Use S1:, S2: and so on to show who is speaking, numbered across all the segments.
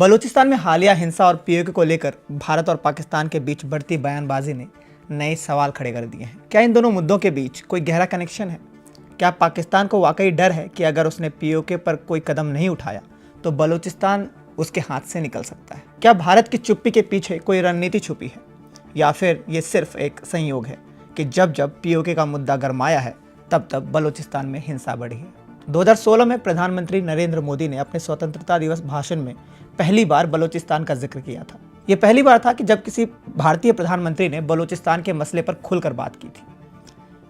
S1: बलूचिस्तान में हालिया हिंसा और पीओके को लेकर भारत और पाकिस्तान के बीच बढ़ती बयानबाजी ने नए सवाल खड़े कर दिए हैं। क्या इन दोनों मुद्दों के बीच कोई गहरा कनेक्शन है? क्या पाकिस्तान को वाकई डर है कि अगर उसने पीओके पर कोई कदम नहीं उठाया तो बलूचिस्तान उसके हाथ से निकल सकता है? क्या भारत की चुप्पी के पीछे कोई रणनीति छुपी है, या फिर ये सिर्फ एक संयोग है कि जब जब पीओके का मुद्दा गरमाया है तब तब बलूचिस्तान में हिंसा बढ़ी है? 2016 में प्रधानमंत्री नरेंद्र मोदी ने अपने स्वतंत्रता दिवस भाषण में पहली बार बलूचिस्तान का जिक्र किया था। यह पहली बार था कि जब किसी भारतीय प्रधानमंत्री ने बलूचिस्तान के मसले पर खुलकर बात की थी।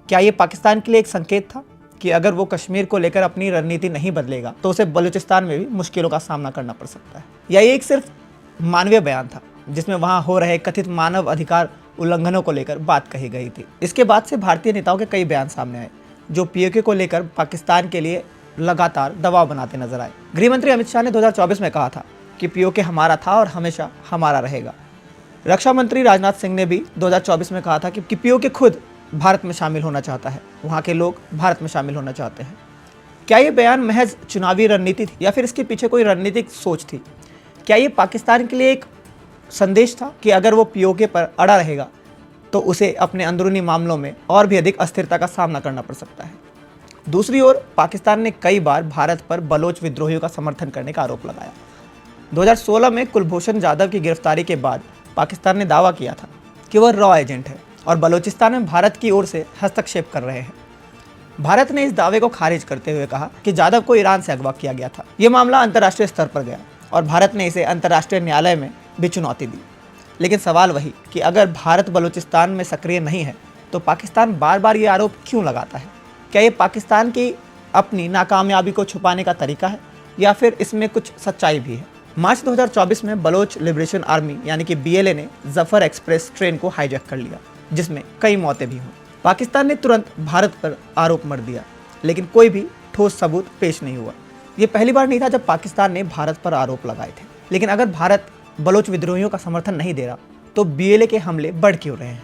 S1: क्या ये पाकिस्तान के लिए एक संकेत था कि अगर वो कश्मीर को लेकर अपनी रणनीति नहीं बदलेगा तो उसे बलूचिस्तान में भी मुश्किलों का सामना करना पड़ सकता है? या ये एक सिर्फ मानवीय बयान था जिसमें वहां हो रहे कथित मानव अधिकार उल्लंघनों को लेकर बात कही गई थी? इसके बाद से भारतीय नेताओं के कई बयान सामने आए जो पीओके को लेकर पाकिस्तान के लिए लगातार दबाव बनाते नजर आए। गृह मंत्री अमित शाह ने 2024 में कहा था कि पीओके हमारा था और हमेशा हमारा रहेगा। रक्षा मंत्री राजनाथ सिंह ने भी 2024 में कहा था कि पीओके खुद भारत में शामिल होना चाहता है, वहाँ के लोग भारत में शामिल होना चाहते हैं। क्या ये बयान महज चुनावी रणनीति थी या फिर इसके पीछे कोई रणनीतिक सोच थी? क्या ये पाकिस्तान के लिए एक संदेश था कि अगर वो पीओके पर अड़ा रहेगा तो उसे अपने अंदरूनी मामलों में और भी अधिक अस्थिरता का सामना करना पड़ सकता है? दूसरी ओर पाकिस्तान ने कई बार भारत पर बलोच विद्रोहियों का समर्थन करने का आरोप लगाया। 2016 में कुलभूषण जाधव की गिरफ्तारी के बाद पाकिस्तान ने दावा किया था कि वह रॉ एजेंट है और बलूचिस्तान में भारत की ओर से हस्तक्षेप कर रहे हैं। भारत ने इस दावे को खारिज करते हुए कहा कि जाधव को ईरान से अगवा किया गया था। यह मामला अंतर्राष्ट्रीय स्तर पर गया और भारत ने इसे अंतर्राष्ट्रीय न्यायालय में भी चुनौती दी। लेकिन सवाल वही कि अगर भारत बलूचिस्तान में सक्रिय नहीं है तो पाकिस्तान बार बार ये आरोप क्यों लगाता है? क्या ये पाकिस्तान की अपनी नाकामयाबी को छुपाने का तरीका है या फिर इसमें कुछ सच्चाई भी है? मार्च 2024 में बलोच लिबरेशन आर्मी यानी कि बीएलए ने जफर एक्सप्रेस ट्रेन को हाईजैक कर लिया, जिसमें कई मौतें भी हुई। पाकिस्तान ने तुरंत भारत पर आरोप मढ़ दिया, लेकिन कोई भी ठोस सबूत पेश नहीं हुआ। ये पहली बार नहीं था जब पाकिस्तान ने भारत पर आरोप लगाए थे। लेकिन अगर भारत बलोच विद्रोहियों का समर्थन नहीं दे रहा तो बीएलए के हमले बढ़ क्यों रहे हैं?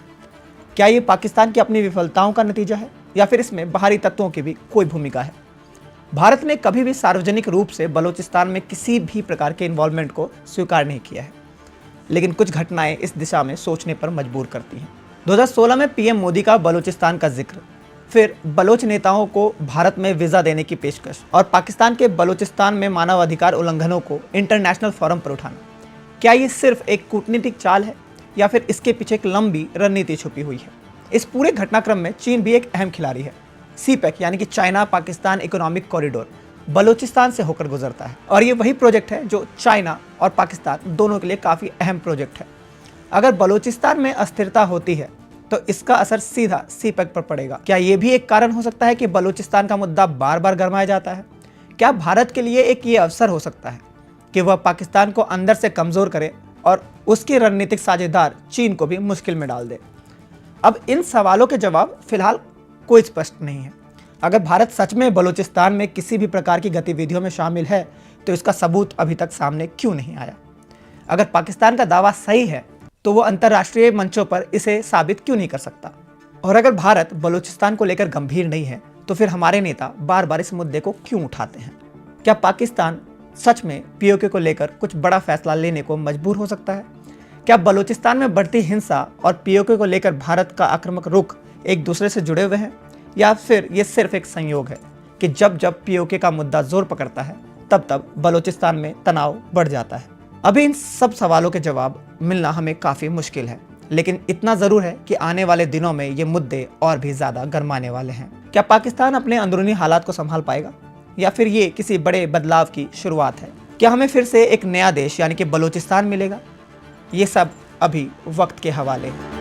S1: क्या ये पाकिस्तान की अपनी विफलताओं का नतीजा है या फिर इसमें बाहरी तत्वों की भी कोई भूमिका है? भारत ने कभी भी सार्वजनिक रूप से बलूचिस्तान में किसी भी प्रकार के इन्वॉल्वमेंट को स्वीकार नहीं किया है, लेकिन कुछ घटनाएं इस दिशा में सोचने पर मजबूर करती हैं। 2016 में पीएम मोदी का बलूचिस्तान का जिक्र, फिर बलोच नेताओं को भारत में वीज़ा देने की पेशकश और पाकिस्तान के बलूचिस्तान में मानवाधिकार उल्लंघनों को इंटरनेशनल फोरम पर उठाना। क्या ये सिर्फ एक कूटनीतिक चाल है या फिर इसके पीछे एक लंबी रणनीति छुपी हुई है? इस पूरे घटनाक्रम में चीन भी एक अहम खिलाड़ी है। सीपेक यानी कि China Pakistan economic corridor Balochistan से होकर गुजरता है और ये वही प्रोजेक्ट है जो चाइना और पाकिस्तान दोनों के लिए काफ़ी अहम प्रोजेक्ट है। अगर बलूचिस्तान में अस्थिरता होती है तो इसका असर सीधा सीपेक पर पड़ेगा। क्या ये भी एक कारण हो सकता है कि बलूचिस्तान का मुद्दा बार बार गरमाया जाता है? क्या भारत के लिए एक ये अवसर हो सकता है कि वह पाकिस्तान को अंदर से कमज़ोर करे और उसके रणनीतिक साझेदार चीन को भी मुश्किल में डाल दे? अब इन सवालों के जवाब फिलहाल कोई स्पष्ट नहीं है। अगर भारत सच में बलूचिस्तान में किसी भी प्रकार की गतिविधियों में शामिल है तो इसका सबूत अभी तक सामने क्यों नहीं आया? अगर पाकिस्तान का दावा सही है तो वो अंतर्राष्ट्रीय मंचों पर इसे साबित क्यों नहीं कर सकता? और अगर भारत बलूचिस्तान को लेकर गंभीर नहीं है तो फिर हमारे नेता बार बार इस मुद्दे को क्यों उठाते हैं? क्या पाकिस्तान सच में पीओके को लेकर कुछ बड़ा फैसला लेने को मजबूर हो सकता है? क्या बलूचिस्तान में बढ़ती हिंसा और पीओके को लेकर भारत का आक्रामक रुख एक दूसरे से जुड़े हुए हैं, या फिर ये सिर्फ एक संयोग है कि जब जब पीओके का मुद्दा जोर पकड़ता है तब तब बलूचिस्तान में तनाव बढ़ जाता है? अभी इन सब सवालों के जवाब मिलना हमें काफ़ी मुश्किल है, लेकिन इतना ज़रूर है कि आने वाले दिनों में ये मुद्दे और भी ज़्यादा गरमाने वाले हैं। क्या पाकिस्तान अपने अंदरूनी हालात को संभाल पाएगा या फिर ये किसी बड़े बदलाव की शुरुआत है? क्या हमें फिर से एक नया देश यानी कि बलूचिस्तान मिलेगा? ये सब अभी वक्त के हवाले है।